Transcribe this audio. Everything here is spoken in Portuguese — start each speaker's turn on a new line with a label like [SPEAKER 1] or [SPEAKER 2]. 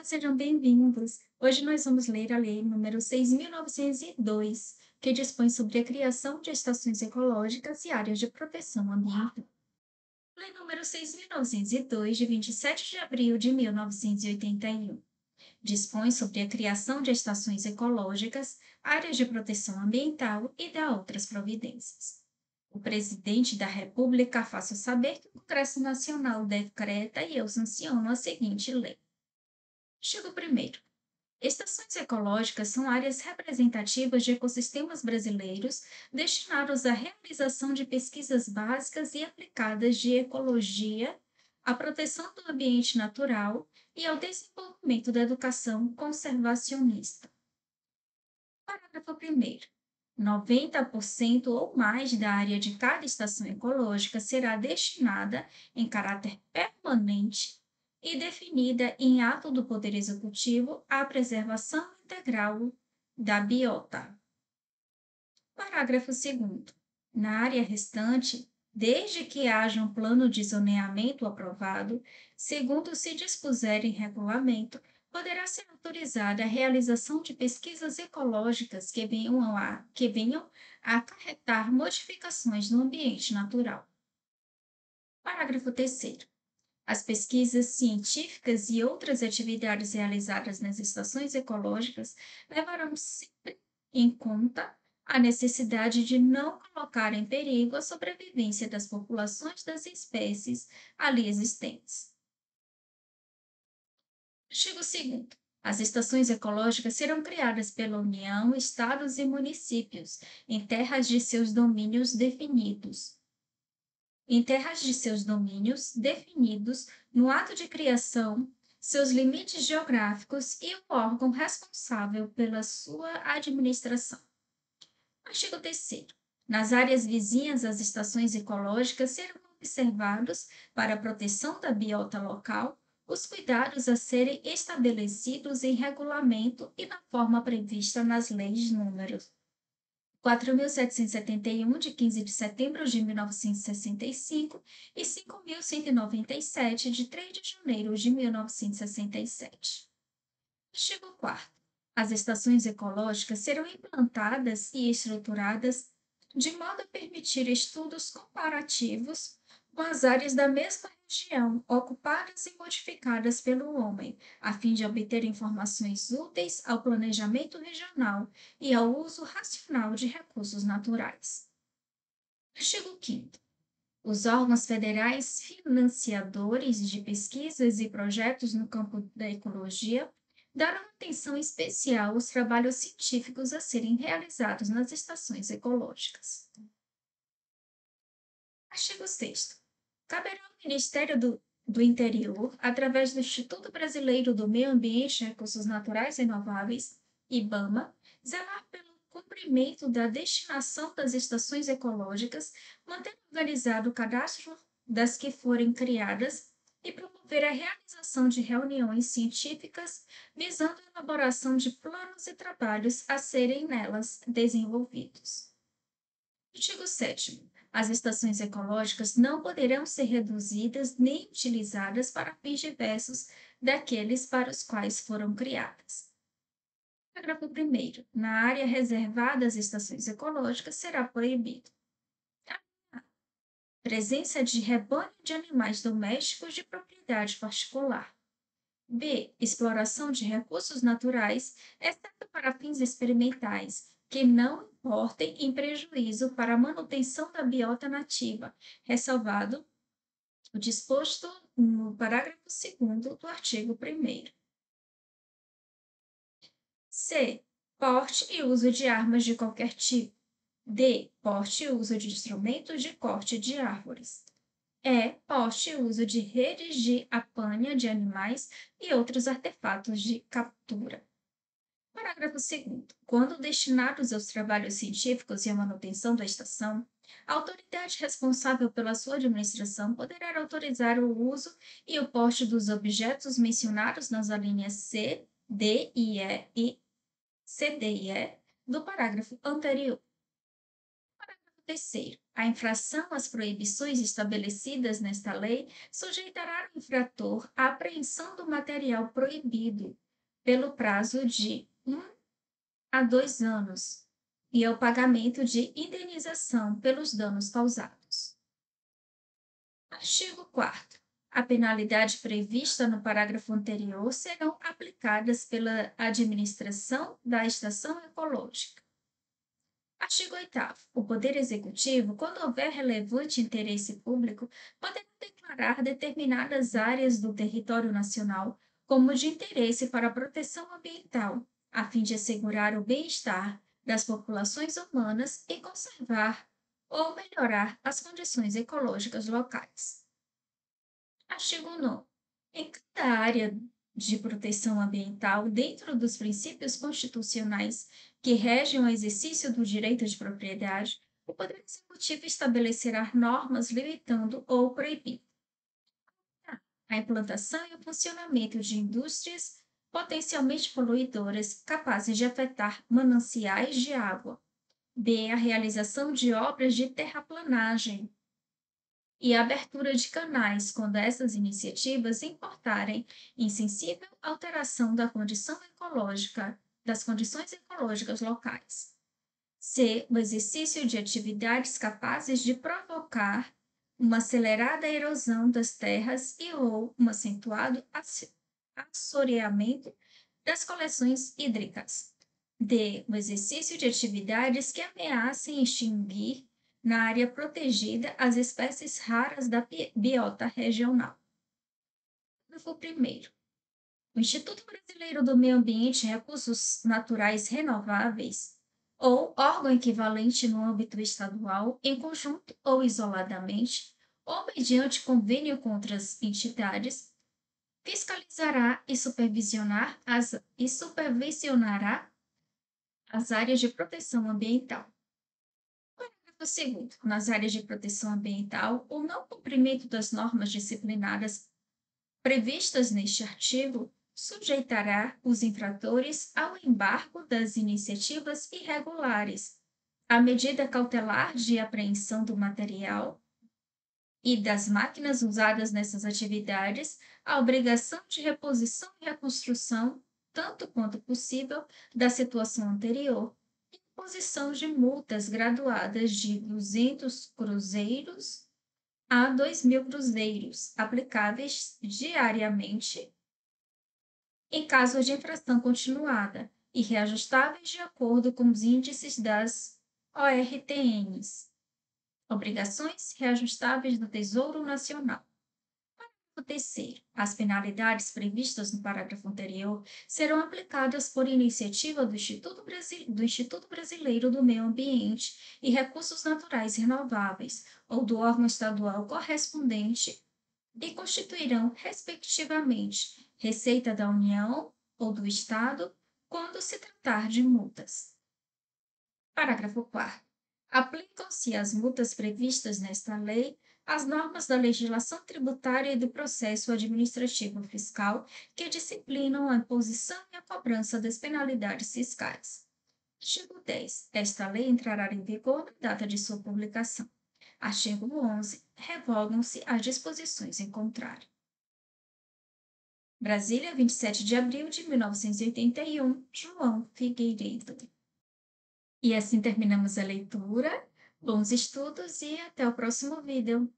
[SPEAKER 1] Olá, sejam bem-vindos. Hoje nós vamos ler a Lei número 6.902, que dispõe sobre a criação de estações ecológicas e áreas de proteção ambiental. Lei número 6.902, de 27 de abril de 1981, dispõe sobre a criação de estações ecológicas, áreas de proteção ambiental e dá outras providências. O presidente da República faça saber que o Congresso Nacional decreta e eu sanciono a seguinte lei. Artigo 1º. Estações ecológicas são áreas representativas de ecossistemas brasileiros destinados à realização de pesquisas básicas e aplicadas de ecologia, à proteção do ambiente natural e ao desenvolvimento da educação conservacionista. Parágrafo 1º. 90% ou mais da área de cada estação ecológica será destinada, em caráter permanente e definida em ato do Poder Executivo, à preservação integral da biota. Parágrafo 2º. Na área restante, desde que haja um plano de zoneamento aprovado, segundo se dispuser em regulamento, poderá ser autorizada a realização de pesquisas ecológicas que venham a acarretar modificações no ambiente natural. Parágrafo 3º. As pesquisas científicas e outras atividades realizadas nas estações ecológicas levarão sempre em conta a necessidade de não colocar em perigo a sobrevivência das populações das espécies ali existentes. Artigo 2º. As estações ecológicas serão criadas pela União, estados e municípios em terras de seus domínios definidos no ato de criação, seus limites geográficos e o órgão responsável pela sua administração. Artigo 3º. Nas áreas vizinhas às estações ecológicas serão observados, para a proteção da biota local, os cuidados a serem estabelecidos em regulamento e na forma prevista nas leis números 4.771, de 15 de setembro de 1965, e 5.197, de 3 de janeiro de 1967. Artigo 4º. As estações ecológicas serão implantadas e estruturadas de modo a permitir estudos comparativos com as áreas da mesma região ocupadas e modificadas pelo homem, a fim de obter informações úteis ao planejamento regional e ao uso racional de recursos naturais. Artigo 5º. Os órgãos federais financiadores de pesquisas e projetos no campo da ecologia darão atenção especial aos trabalhos científicos a serem realizados nas estações ecológicas. Artigo 6º. Caberá ao Ministério do Interior, através do Instituto Brasileiro do Meio Ambiente e Recursos Naturais Renováveis, IBAMA, zelar pelo cumprimento da destinação das estações ecológicas, manter organizado o cadastro das que forem criadas e promover a realização de reuniões científicas visando a elaboração de planos e trabalhos a serem nelas desenvolvidos. Artigo 7º. As estações ecológicas não poderão ser reduzidas nem utilizadas para fins diversos daqueles para os quais foram criadas. Parágrafo 1º. Na área reservada às estações ecológicas será proibido a presença de rebanho de animais domésticos de propriedade particular. B. Exploração de recursos naturais, exceto para fins experimentais, que não importem em prejuízo para a manutenção da biota nativa, ressalvado o disposto no parágrafo 2º do artigo 1º. C. Porte e uso de armas de qualquer tipo. D. Porte e uso de instrumentos de corte de árvores. E. Porte e uso de redes de apanha de animais e outros artefatos de captura. Parágrafo 2º. Quando destinados aos trabalhos científicos e à manutenção da estação, a autoridade responsável pela sua administração poderá autorizar o uso e o porte dos objetos mencionados nas alíneas C, D e C, D e E do parágrafo anterior. Terceiro, a infração às proibições estabelecidas nesta lei sujeitará o infrator à apreensão do material proibido pelo prazo de 1 a 2 anos e ao pagamento de indenização pelos danos causados. Artigo 4º. A penalidade prevista no parágrafo anterior serão aplicadas pela administração da estação ecológica. Artigo 8º. O Poder Executivo, quando houver relevante interesse público, poderá declarar determinadas áreas do território nacional como de interesse para a proteção ambiental, a fim de assegurar o bem-estar das populações humanas e conservar ou melhorar as condições ecológicas locais. Artigo 9º. Em cada área de proteção ambiental, dentro dos princípios constitucionais que regem o exercício do direito de propriedade, o Poder Executivo estabelecerá normas limitando ou proibindo a implantação e o funcionamento de indústrias potencialmente poluidoras capazes de afetar mananciais de água. B. A realização de obras de terraplanagem e a abertura de canais quando essas iniciativas importarem insensível alteração das condições ecológicas locais. C. O exercício de atividades capazes de provocar uma acelerada erosão das terras e ou um acentuado assoreamento das coleções hídricas. D. O exercício de atividades que ameacem extinguir na área protegida as espécies raras da biota regional. Parágrafo 1º. O Instituto Brasileiro do Meio Ambiente e Recursos Naturais Renováveis, ou órgão equivalente no âmbito estadual, em conjunto ou isoladamente, ou mediante convênio com outras entidades, fiscalizará e supervisionará as áreas de proteção ambiental. Parágrafo 2º. Nas áreas de proteção ambiental, o não cumprimento das normas disciplinares previstas neste artigo sujeitará os infratores ao embargo das iniciativas irregulares, à medida cautelar de apreensão do material e das máquinas usadas nessas atividades, à obrigação de reposição e reconstrução, tanto quanto possível, da situação anterior, e imposição de multas graduadas de 200 cruzeiros a 2.000 cruzeiros, aplicáveis diariamente em caso de infração continuada e reajustáveis de acordo com os índices das ORTNs, obrigações reajustáveis do Tesouro Nacional. Parágrafo 3º. As penalidades previstas no parágrafo anterior serão aplicadas por iniciativa do Instituto Brasileiro do Meio Ambiente e Recursos Naturais Renováveis ou do órgão estadual correspondente e constituirão, respectivamente, Receita da União ou do Estado, quando se tratar de multas. Parágrafo 4º. Aplicam-se às multas previstas nesta lei as normas da legislação tributária e do processo administrativo fiscal que disciplinam a imposição e a cobrança das penalidades fiscais. Artigo 10. Esta lei entrará em vigor na data de sua publicação. Artigo 11. Revogam-se as disposições em contrário. Brasília, 27 de abril de 1981, João Figueiredo. E assim terminamos a leitura. Bons estudos e até o próximo vídeo.